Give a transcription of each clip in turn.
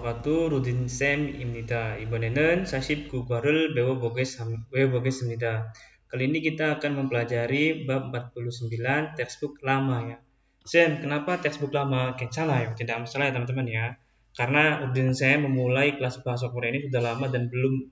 wabarakatuh. 루딘쌤입니다. 이번에는 49과를 배워보겠습니다. kali ini kita akan mempelajari bab 49 textbook lama ya. Zen, kenapa textbook lama? 괜찮아요. Tidak masalah ya teman-teman ya. Karena 루딘쌤 memulai kelas bahasa Korea ini sudah lama dan belum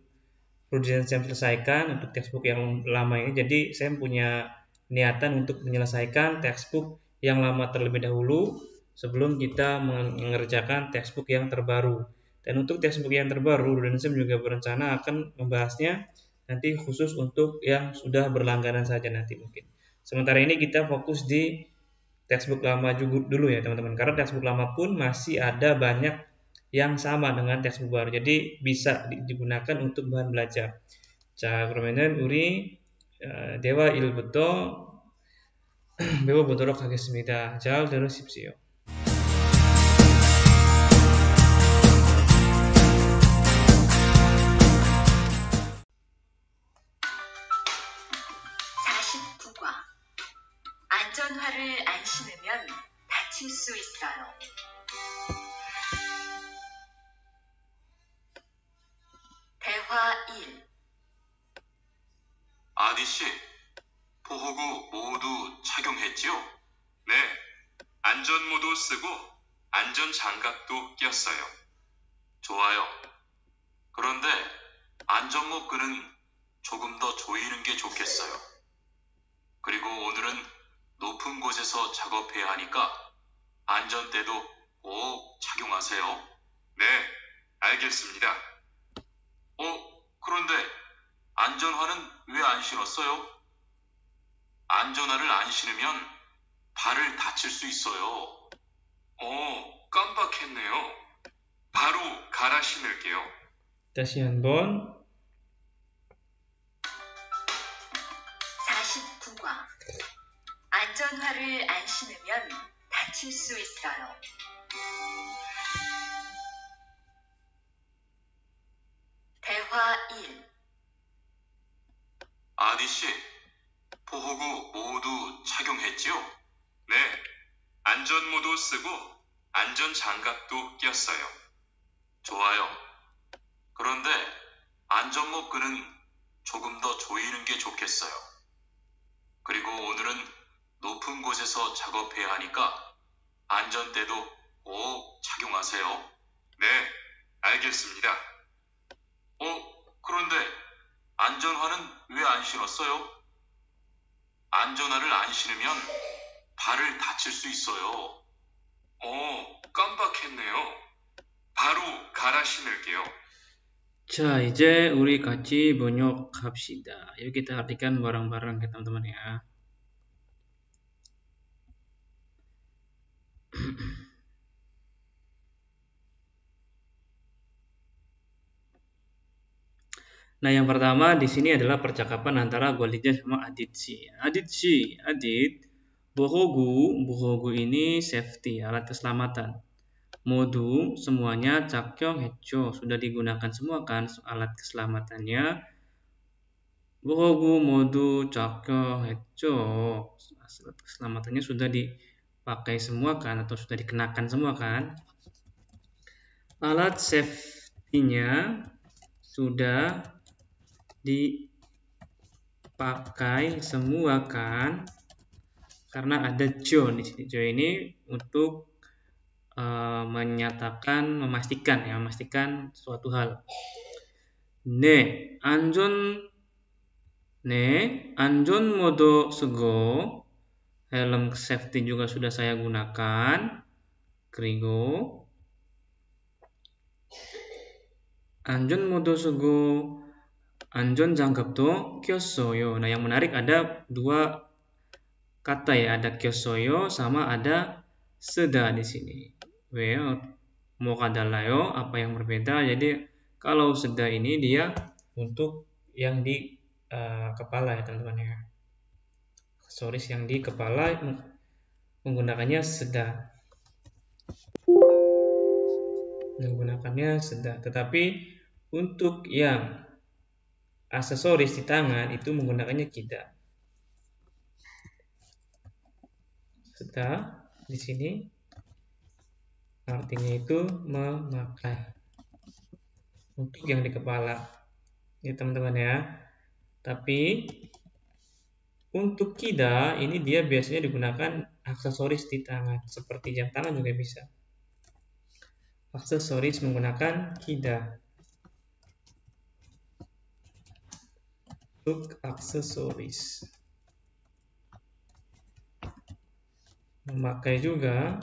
루딘쌤 selesaikan untuk textbook yang lama ini. Jadi saya punya niatan untuk menyelesaikan textbook yang lama terlebih dahulu sebelum kita mengerjakan textbook yang terbaru. Dan untuk textbook yang terbaru, Rudensim juga berencana akan membahasnya nanti khusus untuk yang sudah berlangganan saja nanti mungkin. Sementara ini kita fokus di textbook lama juga dulu ya teman-teman. Karena textbook lama pun masih ada banyak yang sama dengan textbook baru. Jadi bisa digunakan untuk bahan belajar. 자, 그러면은 우리 대화 1부터 배워보도록 하겠습니다. 잘 들으십시오. 안전화를 안 신으면 다칠 수 있어요. 대화 1. 아디씨, 보호구 모두 착용했지요? 네, 안전모도 쓰고 안전장갑도 꼈어요. 좋아요. 그런데 안전모 끈은 조금 더 조이는 게 좋겠어요. 그리고 오늘은 높은 곳에서 작업해야 하니까 안전대도 꼭 착용하세요. 네, 알겠습니다. 그런데 안전화는 왜 안 신었어요? 안전화를 안 신으면 발을 다칠 수 있어요. 깜빡했네요. 바로 갈아 신을게요. 다시 한번. 49과 안전화를 안 신으면 다칠 수 있어요. 대화 1. 아디씨, 보호구 모두 착용했지요? 네, 안전모도 쓰고 안전장갑도 꼈어요. 좋아요. 그런데 안전모 끈은 조금 더 조이는 게 좋겠어요. 그리고 오늘은 높은 곳에서 작업해야 하니까 안전대도 꼭 착용하세요. 네, 알겠습니다. 그런데 안전화는 왜 안 신었어요? 안전화를 안 신으면 발을 다칠 수 있어요. 깜빡했네요. 바로 갈아 신을게요. 자, 이제 우리 같이 번역합시다. Yuk kita artikan bareng-bareng ya teman-teman ya. Nah, yang pertama di sini adalah percakapan antara Gwalidja sama Aditsi. Adit, bohogu ini safety, alat keselamatan. Modu, semuanya cakyo hecho, sudah digunakan semua kan alat keselamatannya. Bohogu modu cakyo hecho, alat keselamatannya sudah dipakai semua kan atau sudah dikenakan semua kan. Alat safety-nya sudah dipakai semua kan, karena ada jo di sini. Jo ini untuk memastikan suatu hal. 안전 모드 쓰고 helm safety juga sudah saya gunakan. 그리고 안전 모드 쓰고 안전장갑도 꼈어요. Nah, yang menarik ada dua kata ya, ada 꼈어요 sama ada 쓰다 di sini. 뭐가 달라요? Apa yang berbeda? Jadi kalau 쓰다 ini dia untuk yang di kepala ya teman-teman ya. Aksesoris yang di kepala menggunakannya 쓰다. Tetapi untuk yang aksesoris di tangan itu menggunakannya kida. Di sini artinya itu memakai. untuk yang di kepala. Ya teman-teman ya. Tapi untuk kida ini dia biasanya digunakan aksesoris di tangan, seperti jam tangan juga bisa. Aksesoris menggunakan kida. Untuk aksesoris. Memakai juga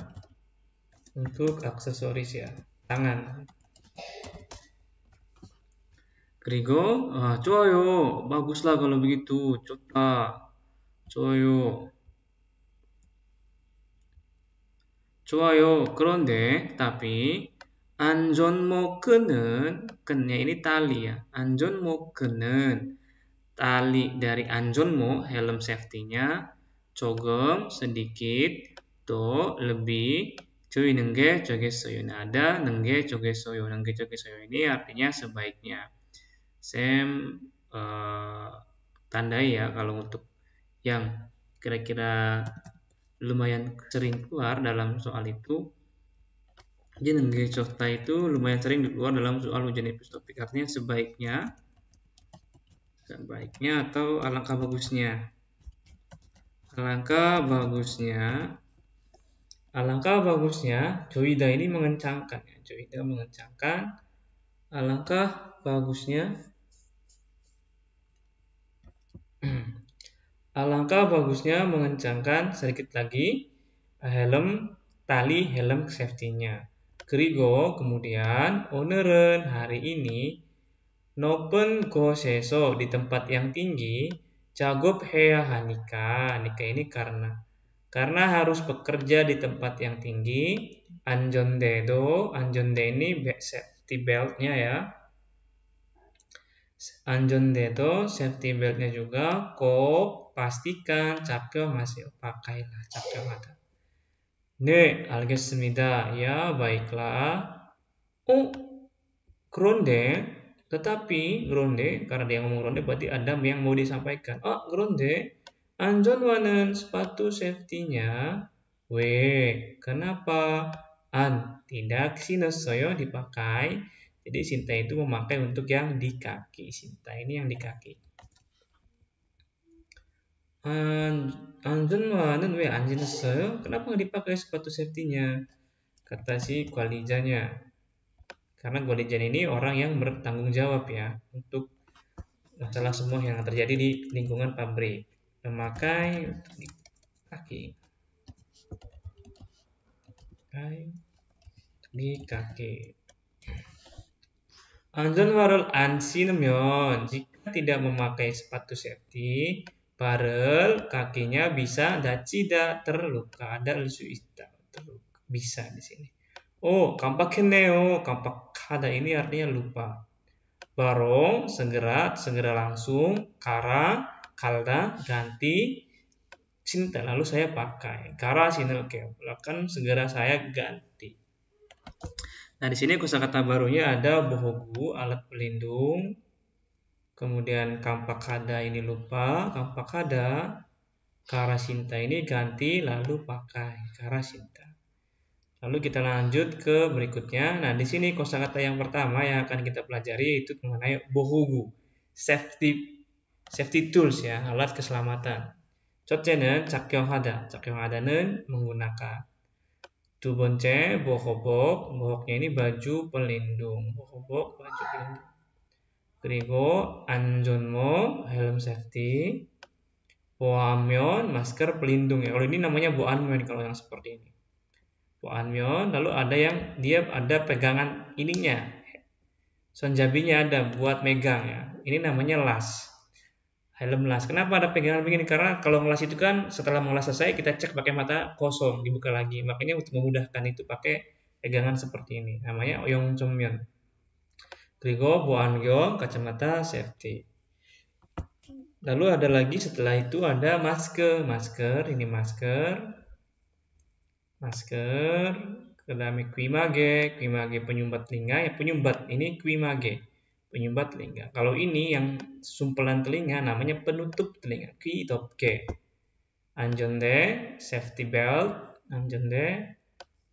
untuk aksesoris ya, tangan. 그리고 좋아요. baguslah kalau begitu. 좋다. 좋아요. 좋아요. 그런데 tapi 안전모근은 kennya ini tali ya. 안전모근은 tali dari 안전모 helm safety-nya 조금 sedikit 또 lebih 조이는 게 좋겠어요. ada 는 게 좋겠어요. 는 게 좋겠어요 ini artinya sebaiknya. Sam tandai ya kalau untuk yang kira-kira lumayan sering keluar dalam soal itu. Jadi nengge cota itu lumayan sering keluar dalam soal ujian epistopik, artinya sebaiknya atau alangkah bagusnya. Alangkah bagusnya joida ini mengencangkan ya. Joida mengencangkan. Alangkah bagusnya mengencangkan sedikit lagi tali helm safety-nya. 그리고 kemudian 오늘은 hari ini 높은 곳에서 di tempat yang tinggi 작업해야 하니까. nika ini karena harus bekerja di tempat yang tinggi. 안전대도 ini safety belt-nya ya. 안전대도 safety belt-nya juga. 꼭 pastikan 착용하세요. pakailah, 착용하다. 네, 알겠습니다. ya, baiklah. 그런데 tetapi 그런데 karena dia ngomong 그런데 berarti ada yang mau disampaikan. 그런데 안전화는 sepatu safety-nya kenapa tidak 신었어요 dipakai. Jadi Sinta itu memakai untuk yang di kaki. Sinta ini yang di kaki. 안전화는 왜 안 신었어요? Kenapa nggak dipakai sepatu safety-nya? Kata si Kwalijanya. Karena Kwalijan ini orang yang bertanggung jawab ya untuk masalah semua yang terjadi di lingkungan pabrik. Memakai untuk di kaki. Di kaki. 안전화를 안 신으면 jika tidak memakai sepatu safety, 발을 kakinya bisa dachi다 terluka. Ada su terluka. Bisa di sini. 깜빡했네요. 깜빡하다 ini artinya lupa. 바로 segera langsung. kalda ganti. Cinta lalu saya pakai. Kara sinelke. Akan segera saya ganti. Nah, di sini kosakata barunya ada bohogu, alat pelindung. Kemudian kampakada ini lupa, kampakada. Karasinta ini ganti lalu pakai, karasinta. Lalu kita lanjut ke berikutnya. Nah, di sini kosakata yang pertama yang akan kita pelajari itu mengenai bohogu, safety tools ya, alat keselamatan. 첫째는 착용하다. 착용하다는 menggunakan. 두 번째 bohobok. bohoboknya ini baju pelindung. bohobok baju pelindung. 그리고 안전모 helm safety. 보안면 masker pelindung ya. Kalau ini namanya 보안면 kalau yang seperti ini. 보안면 lalu ada yang dia ada pegangan ininya. Sonjabinya ada buat megang ya. Ini namanya las. Helm las. Kenapa ada pegangan begini? Karena kalau ngelas itu kan setelah mengelas selesai kita cek pakai mata kosong, dibuka lagi. Makanya untuk memudahkan itu pakai pegangan seperti ini. Namanya oyongjeomyeon. 그리고 보안경 kacamata safety. Lalu ada lagi setelah itu ada masker. Ini masker. Kedami 귀마개 penyumbat telinga ya, penyumbat ini 귀마개. Penyumbat telinga. Kalau ini yang sumpelan telinga namanya penutup telinga. 귀덮개. 안전대, safety belt, 안전대.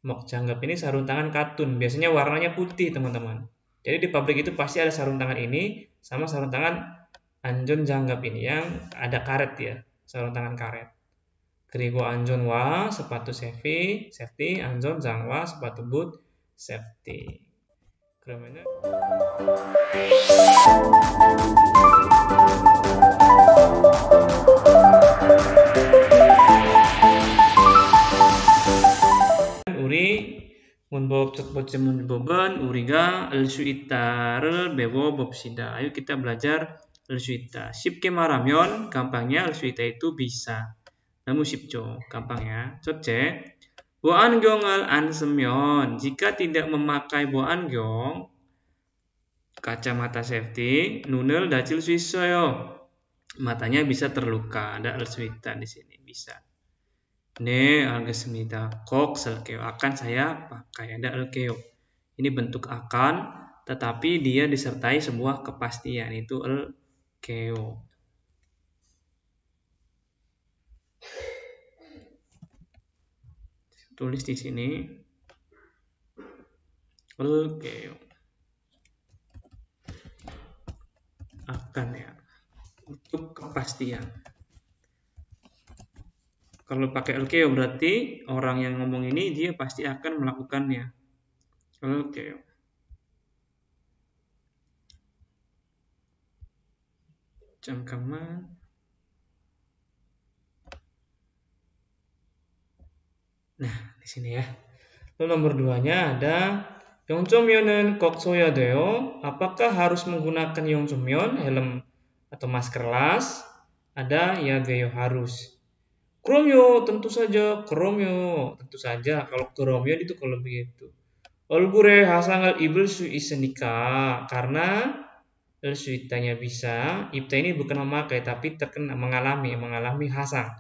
Mokjanggap ini sarung tangan katun. Biasanya warnanya putih, teman-teman. Jadi di pabrik itu pasti ada sarung tangan ini sama sarung tangan anjon janggap ini yang ada karet ya, sarung tangan karet. 그리고 안전화 sepatu safety, 안전 장화 sepatu boot safety. 그러면은 우리 문법 첫 번째 문법은 우리가 알 수 있다를 배워봅시다. Ayo kita belajar 알 수 있다. 쉽게 말하면 gampangnya 알 수 있다 itu bisa. 너무 쉽죠? gampang ya. 첫째, 보안경을 안 쓰면 jika tidak memakai 보안경 kacamata safety, 눈을 다칠 수 있어요. Matanya bisa terluka. Ada 알 수 있다 di sini bisa. 네, 알겠습니다. 꼭 쓸게요. akan saya pakai. Ada 을게요. Ini bentuk akan, tetapi dia disertai sebuah kepastian. Itu 을게요. Tulis di sini. 을게요. Akan ya. Untuk kepastian. Kalau pakai 을게요 berarti orang yang ngomong ini dia pasti akan melakukannya. 을게요. 잠깐만. Nah, di sini ya. Lalu nomor 2-nya ada 영조면은 꼭 써야 돼요. Apakah harus menggunakan 영조면, helm atau masker las? Ada ya 돼요 harus. 그럼요, tentu saja. 그럼요, tentu saja. Kalau 그러면 itu kalau begitu. 얼굴에 화상을 입을 수 있으니까. Karena 을 수 있다nya bisa. 입다 ini bukan memakai tapi terkena mengalami hasang.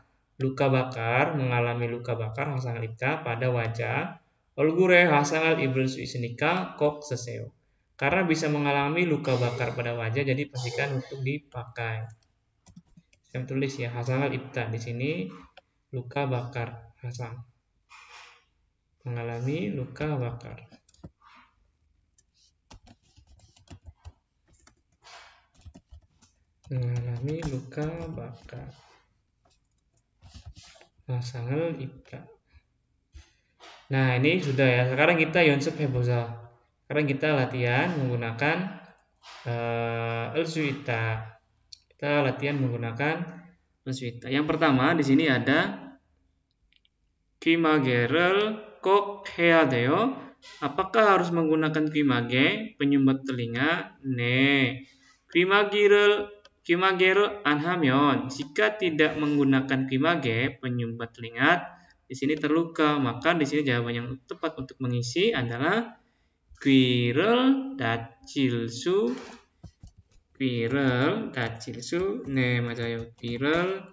Luka bakar, mengalami luka bakar 화상을 입다 pada wajah. 얼굴에 화상을 입을 수 있으니까 꼭 쓰세요. Karena bisa mengalami luka bakar pada wajah, jadi pastikan untuk dipakai. Saya tulis ya, 화상을 입다 di sini luka bakar, hasang. Mengalami luka bakar. Mengalami luka bakar. 화상을 입다. Nah, ini sudah ya. Sekarang kita 연습 해보자. Sekarang kita latihan menggunakan 을 수 있다. Kita latihan menggunakan 을 수 있다. Yang pertama di sini ada 귀마개를 꼭 해야 돼요. Apakah harus menggunakan 귀마개, penyumbat telinga? 네. 귀마개를 안 하면 jika tidak menggunakan 귀마개, penyumbat telinga, di sini terluka. Maka di sini jawaban yang tepat untuk mengisi adalah 귀를 다칠 수 네, 맞아요. 귀를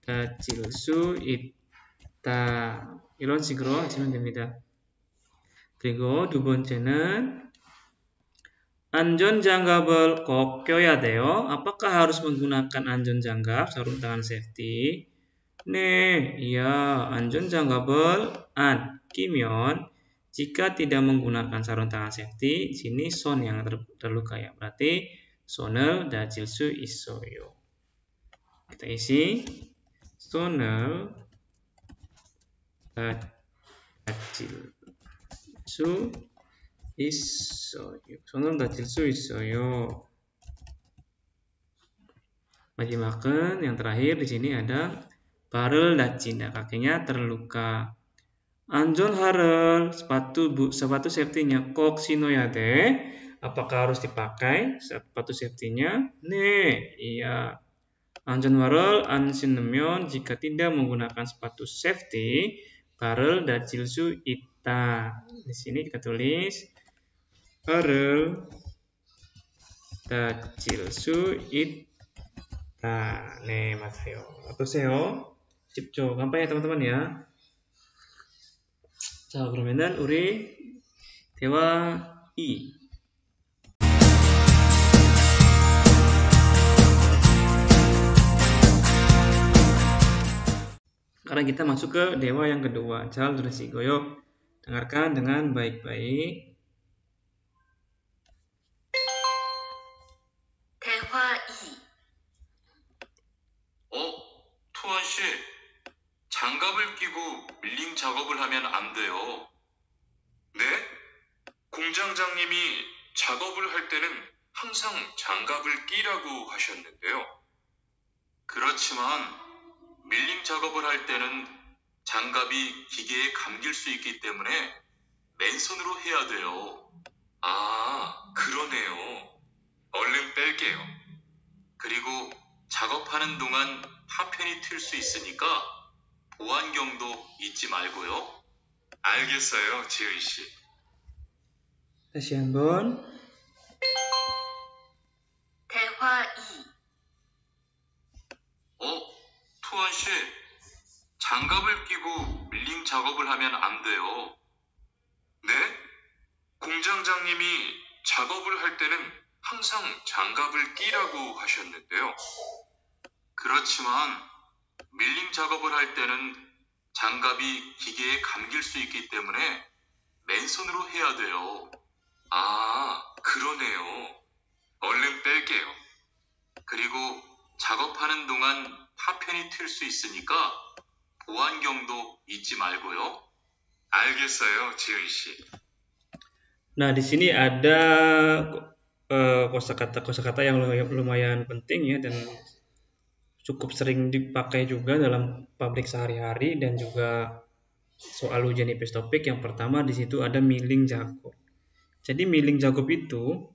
다칠 수 있다. 이런 식으로 하시면 됩니다. 그리고 두 번째는 안전장갑을 꼭 껴야 돼요. Apakah harus menggunakan 안전장갑, sarung tangan safety? 네, iya, 안전장갑을 안 끼면 jika tidak menggunakan sarung tangan safety, di sini 손 yang terluka ya. Berarti 손을 다칠 수 있어요. Kita isi 손을 다칠 수 있어요. 손을 다칠 수 있어요. Majimakan yang terakhir di sini ada 발을 다친다. Kakinya terluka. 안전화를 sepatu safety-nya 꼭 신어야 돼. Apakah harus dipakai sepatu safety-nya? 네, iya. 안전화를 안 신으면 jika tidak menggunakan sepatu safety, 발을 다칠 수 있다. Di sini kita tulis 발을 다칠 수 있다. 네, 맞아요. 어떠세요? 쉽죠? gampang ya teman-teman ya. 자, 그러면은 우리 대화 2. Sekarang kita masuk ke dewa yang kedua. 잘 들으시고요. Dengarkan dengan baik-baik. 투원 씨, 장갑을 끼고 밀링 작업을 하면 안 돼요. 네? 공장장님이 작업을 할 때는 항상 장갑을 끼라고 하셨는데요. 그렇지만 밀링 작업을 할 때는 장갑이 기계에 감길 수 있기 때문에 맨손으로 해야 돼요. 아, 그러네요. 얼른 뺄게요. 그리고 작업하는 동안 파편이 튈 수 있으니까 보안경도 잊지 말고요. 알겠어요, 지은 씨. 다시 한번. 대화 2. 투원 씨, 장갑을 끼고 밀링 작업을 하면 안 돼요. 네? 공장장님이 작업을 할 때는 항상 장갑을 끼라고 하셨는데요. 그렇지만 밀링 작업을 할 때는 장갑이 기계에 감길 수 있기 때문에 맨손으로 해야 돼요. 아, 그러네요. 얼른 뺄게요. 그리고 작업하는 동안 파편이 튈 수 있으니까 보안경도 잊지 말고요. 알겠어요, 지은 씨. Nah, di sini ada kosakata yang lumayan penting ya dan cukup sering dipakai juga dalam pabrik sehari-hari dan juga soal ujian IPS topik. Yang pertama di situ ada milling jagob. Jadi milling jagob itu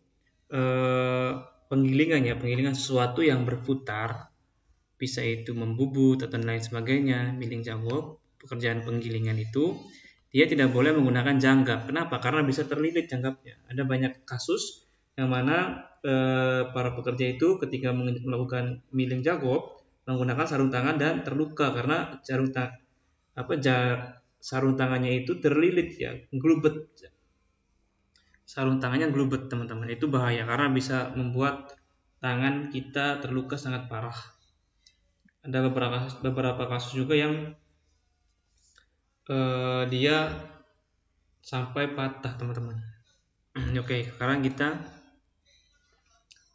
penggilingan sesuatu yang berputar, bisa itu membubut atau lain sebagainya. Milling jagob, pekerjaan penggilingan itu dia tidak boleh menggunakan janggap. Kenapa? Karena bisa terlilit janggapnya. Ada banyak kasus yang mana para pekerja itu ketika melakukan milling jagob menggunakan sarung tangan dan terluka karena sarung tangannya itu terlilit ya, glubet. Sarung tangannya glubet, teman-teman. Itu bahaya karena bisa membuat tangan kita terluka sangat parah. Ada beberapa kasus juga yang dia sampai patah, teman-teman. Oke, sekarang kita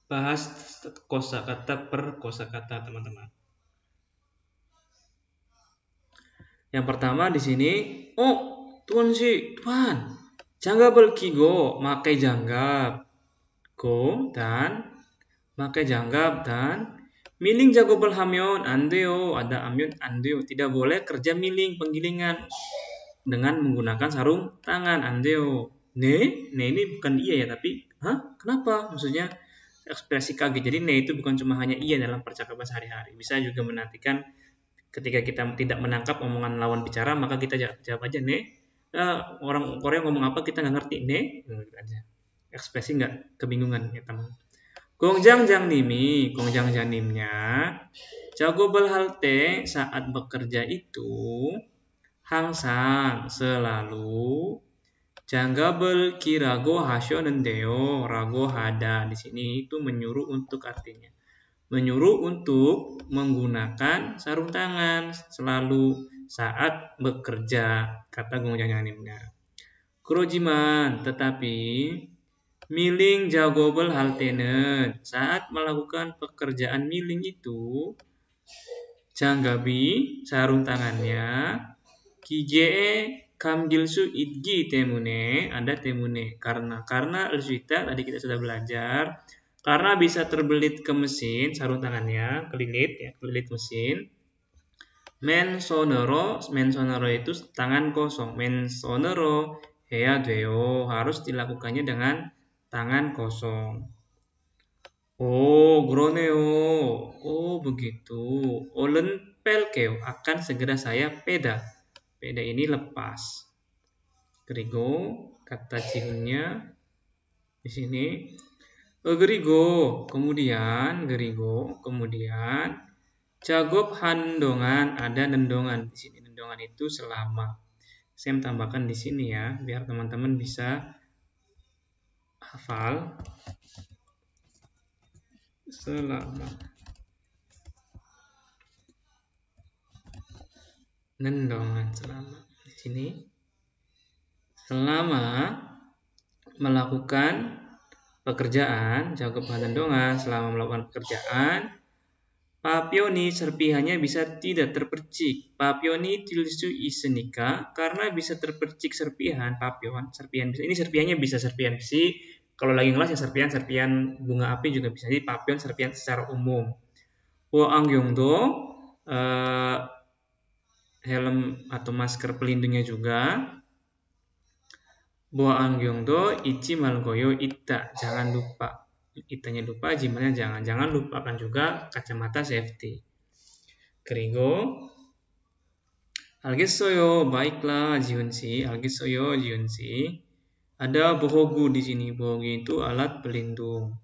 bahas kosakata per kosakata, teman-teman. Yang pertama di sini, tuan, janggap을 끼고 pakai janggap. Dan pakai janggap dan milling 작업을 하면 안 돼요. Ada 하면 안 돼요. Tidak boleh kerja milling, penggilingan dengan menggunakan sarung tangan. 안 돼요. Ne ini bukan iya ya, tapi kenapa? Maksudnya ekspresi kaget. Jadi ne itu bukan cuma hanya iya dalam percakapan sehari-hari. Bisa juga menantikan ketika kita tidak menangkap omongan lawan bicara, maka kita jawab aja ne. Orang Korea ngomong apa kita nggak ngerti ne, aja. Ekspresi nggak kebingungan ya teman. 공장장님nya 작업을 할 때 saat bekerja itu 항상 selalu 장갑을 끼라고 하셨는데요. 라고 하다 di sini itu menyuruh untuk, artinya menyuruh untuk menggunakan sarung tangan selalu saat bekerja, kata 공장장님nya. 그러지만 tetapi milling 작업을 할 때는 saat melakukan pekerjaan milling itu 장갑이 sarung tangannya 기계에 감길 수 있기 때문에, ada 때문에 karena Elvita tadi kita sudah belajar, karena bisa terbelit ke mesin sarung tangannya, kelilit mesin. 맨손으로 itu tangan kosong. 맨손으로 해야 돼요. Harus dilakukannya dengan tangan kosong. 그러네요. Begitu. 얼른 뺄게요. Akan segera saya peda. Peda ini lepas. 그리고 kata cihunnya di sini. 그리고 kemudian 작업하는 동안, ada nendongan di sini. Nendongan itu selama. Saya tambahkan di sini ya, biar teman-teman bisa hafal. Selama. Nendongan selama. Di sini. Selama melakukan pekerjaan, 작업하는 동안, selama melakukan pekerjaan, Papioni serpihannya bisa tidak terpercik. Papioni tilsu isnika karena bisa terpercik serpihan papion. Serpihan bisa. Ini serpihannya bisa serpihan besi. Kalau lagi ngelas ya serpihan bunga api juga bisa. Jadi papion serpihan secara umum. Angyongdo helm atau masker pelindungnya juga. Angyongdo ichi malgoyo ita. Jangan lupa. Itanya lupa, jimannya jangan. Jangan lupakan juga kacamata safety. 그리고 알겠어요. baiklah Jiunsi. 알겠어요 Jiunsi. Ada bohogu di sini. Bohogu itu alat pelindung.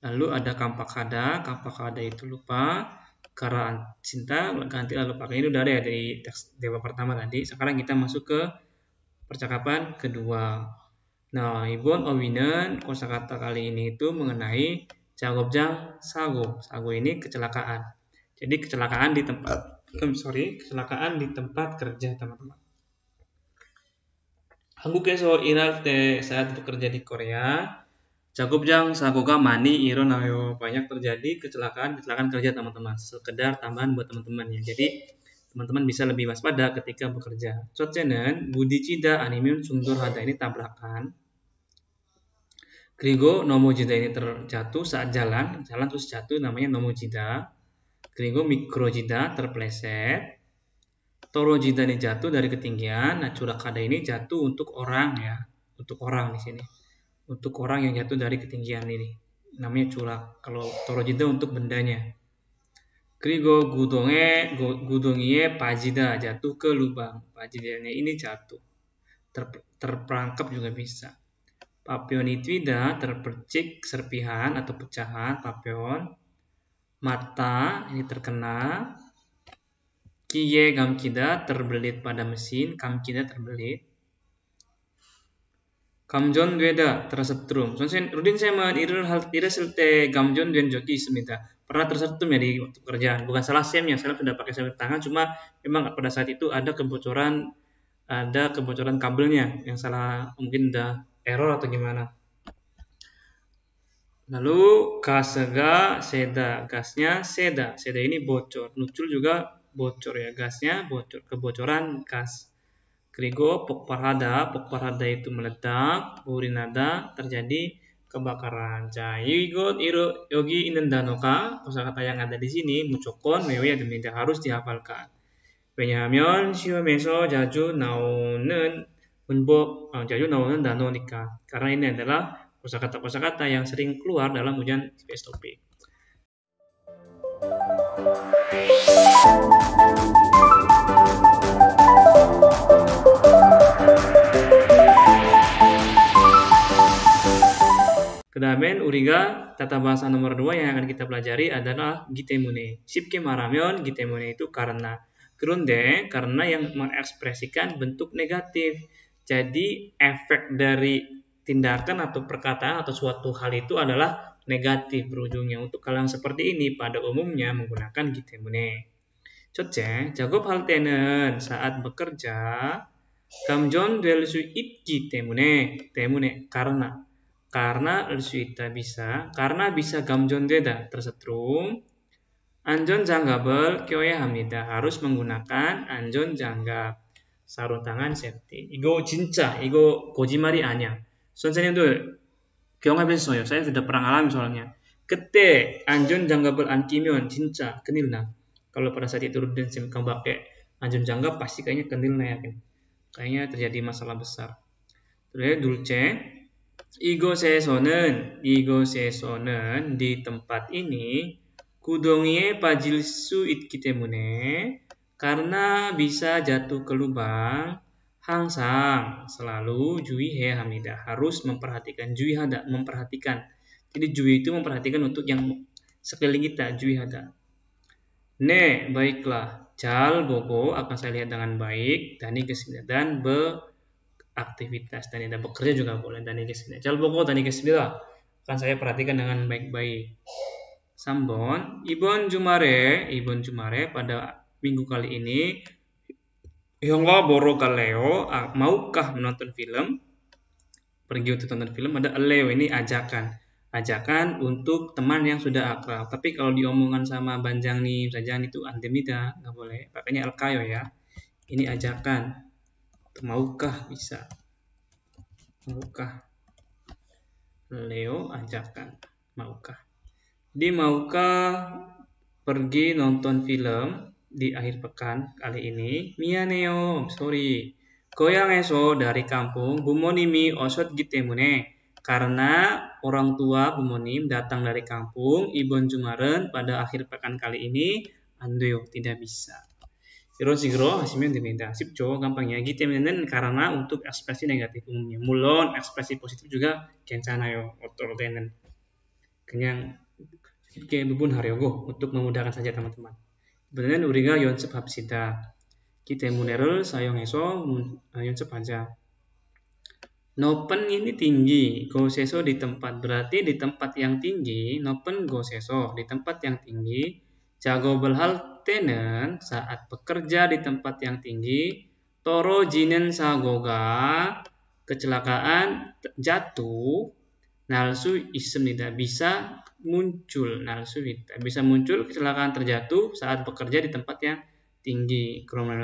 Lalu ada kampakada. Kampakada itu lupa. Karena cinta ganti lalu pakai. Ini udah ada ya dari teks dewa pertama tadi. Sekarang kita masuk ke percakapan kedua. Nah, Ibon Owinen kosakata kali ini itu mengenai 작업장 사고. 사고 ini kecelakaan. Jadi kecelakaan di tempat kerja, teman-teman. 한국에서 일할 때 saat bekerja di Korea, 작업장 사고가 많이 일어나요. Banyak terjadi kecelakaan kerja, teman-teman. Sekedar tambahan buat teman-teman ya. Jadi teman-teman bisa lebih waspada ketika bekerja. 첫째는 부딪히다 아니면 충돌하다. ini tabrakan. 그리고 넘어지다 ini terjatuh saat jalan terus jatuh namanya 넘어지다. 그리고 미끄러지다 terpleset. 떨어지다 ini jatuh dari ketinggian. Nah, 추락하다 ini jatuh untuk orang ya. Untuk orang di sini. Untuk orang yang jatuh dari ketinggian ini. Namanya 추락. Kalau 떨어지다 untuk bendanya. 그리고 구덩이에 빠지다 jatuh ke lubang. 빠지다nya ini jatuh. Terperangkap juga bisa. Papionitwida terpercik serpihan atau pecahan papion. Mata ini terkena. Kiye 감기다 terbelit pada mesin. 감기다 terbelit. 감전되다 tersetrum. Rudin 쌤은 일을 했을 때 감전된 적이 있습니다. Pernah tersetrum ya di waktu pekerjaan. Bukan salah 쌤nya, saya sudah pakai sarung tangan, cuma memang pada saat itu ada kebocoran kabelnya yang salah, mungkin udah error atau gimana. Lalu gasga seda, gasnya seda ini bocor. Nucul juga bocor ya, gasnya bocor, kebocoran gas. 그리고 폭발하다 itu meledak. 우리나다 terjadi kebakaran. 자, 여기 있는 단어가 kosakata yang ada di sini 무조건 외워야 됩니다. harus dihafalkan. 왜냐하면 시험에서 자주 나오는 단어니까. Karena ini adalah kosakata yang sering keluar dalam ujian TPS topik. 그다음엔 우리가 tata bahasa nomor 2 yang akan kita pelajari adalah 기때문에. 쉽게 말하면 기때문에 itu karena. 그런데 karena yang mengekspresikan bentuk negatif. Jadi efek dari tindakan atau perkataan atau suatu hal itu adalah negatif berujungnya. Untuk hal yang seperti ini pada umumnya menggunakan 기때문에. 첫째, 작업할 때는 saat bekerja 감전될 수 있기 때문에 karena 수 있다 bisa, karena bisa 감전되다 tersetrum. 안전장갑을 껴야 합니다. harus menggunakan 안전장갑. sarung tangan safety. 이거 진짜, 이거 거짓말이 아니야. 선생님들 경험했어요. saya sudah pernah alami soalnya. 그때 안전장갑을 안 끼면 진짜 큰일 나. Kalau pada saat itu Rudin Sim kamu pakai 안전장갑 pasti kayaknya 큰일 na yakin. Kayaknya terjadi masalah besar. Terus dulce. 이곳에서는 di tempat ini 구덩이에 빠질 수 있기 때문에 karena bisa jatuh ke lubang 항상 selalu 주의해야 합니다. harus memperhatikan 주의하다 memperhatikan. Jadi 주의 itu memperhatikan untuk yang sekeliling kita 주의하다. 네, baiklah. 잘 보고 akan saya lihat dengan baik. 다니겠습니다. dan beraktivitas dan tidak bekerja juga boleh. 다니겠습니다. 잘 보고 다니겠습니다. Akan saya perhatikan dengan baik-baik. 3번. 이번 주말에 pada minggu kali ini 영화 보러 갈래요? Maukah menonton film? Pergi untuk tonton film. Ada aleo ini ajakan. ajakan untuk teman yang sudah akrab. Tapi kalau diomongan sama banjangnim itu andemida, nggak boleh. Pakainya alkayo ya. Ini ajakan. Maukah bisa. Maukah. Leo ajakan. Maukah. Jadi maukah pergi nonton film di akhir pekan kali ini? Mianeo, sorry. 고향에서 dari kampung 부모님이 오셨기 때문에 karena orang tua bumonim datang dari kampung 이번 주말은 pada akhir pekan kali ini 안 돼요, tidak bisa. 이런 식으로 하시면 됩니다. 쉽죠, gampangnya. 기 때문에는 karena untuk ekspresi negatif umumnya. 물론 ekspresi positif juga 괜찮아요. 어떨 때는 그냥 쉽게 구분하려고 untuk memudahkan saja teman-teman. 이번에는 우리가 연습합시다. 기 때문에를 사용해서 연습하자. 높은 ini tinggi, 곳에서 di tempat, berarti di tempat yang tinggi, 높은 곳에서 di tempat yang tinggi. 작업을 할 때는 saat bekerja di tempat yang tinggi. 떨어지는 사고가 kecelakaan jatuh. 날 수 있습니다. bisa muncul, 날 수 있다. bisa muncul kecelakaan terjatuh saat bekerja di tempat yang tinggi. 그러면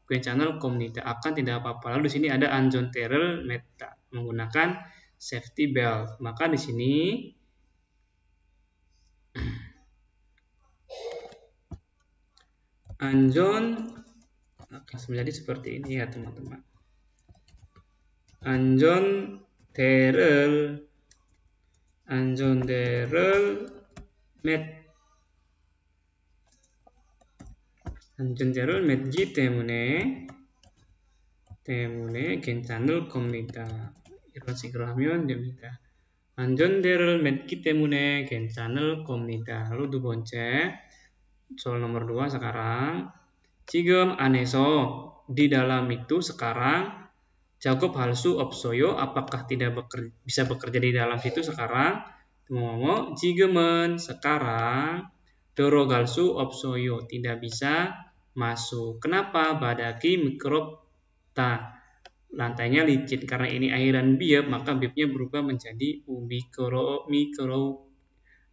괜찮을 겁니다. akan tidak apa-apa. Lalu di sini ada 안전대를 맸다, menggunakan safety belt. Maka di sini 안전 akan menjadi seperti ini ya teman-teman. 안전대를 맸기 때문에 괜찮을 겁니다. 이런 식으로 하면 됩니다. 안전대를 맸기 때문에 괜찮을 겁니다. Lalu dua 번째, soal nomor 2 sekarang. 지금 안에서 di dalam itu sekarang 작업할 수 없어요. apakah tidak bisa bekerja di dalam situ sekarang? 지금은 sekarang 들어갈 수 없어요. tidak bisa masuk. Kenapa? 바닥이 미끄럽다. lantainya licin. Karena ini airan bieb, maka biebnya berubah menjadi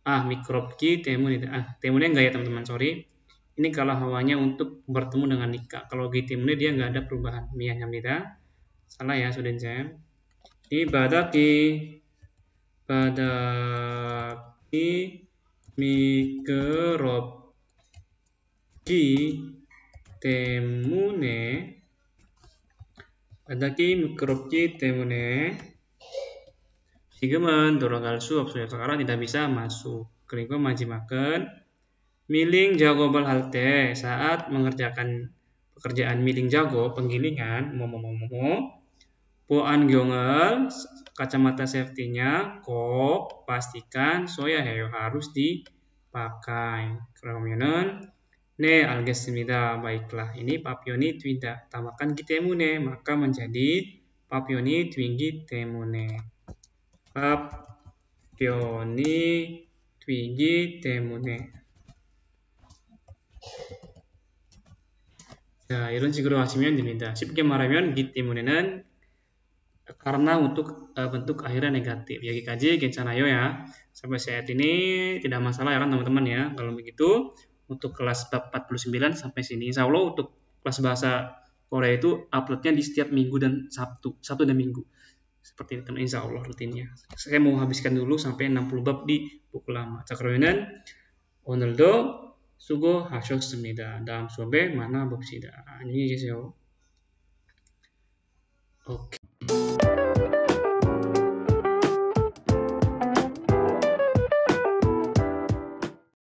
미끄럽기 때문이다. 때문에 enggak ya teman-teman, sorry. Ini kalau hawanya untuk bertemu dengan nikah. Kalau gi 때문에 dia enggak ada perubahan. 미안합니다. salah ya, student. Ini 바닥이 미끄럽기 때문에 지금은 돌아갈 수 없어요. sekarang tidak bisa masuk. 그리고 마지막은 milling 작업을 할 때 saat mengerjakan pekerjaan milling 작업, penggilingan, 보안경을 kacamata safety-nya 꼭 pastikan 써야 해요. harus dipakai. 그러면은 네, 알겠습니다. baiklah. Ini papion이 tidak. tambahkan 기 때문에 maka menjadi papion이 튀기 때문에. papion이 튀기 때문에. 자, 이런 식으로 하시면 됩니다. 쉽게 말하면 기 때문에는 karena untuk bentuk akhirnya negatif. 여기까지 괜찮아요 ya. Sampai saat ini tidak masalah ya kan teman-teman ya. Kalau begitu untuk kelas bab 49 sampai sini. Insya Allah untuk kelas bahasa Korea itu uploadnya di setiap minggu dan Sabtu dan Minggu. Seperti itu insya Allah rutinnya. Saya mau habiskan dulu sampai 60 bab di buku lama. 자, 그러면은 오늘도 수고하셨습니다. 다음 수업에 만나봅시다. 안녕히 계세요. 오케이.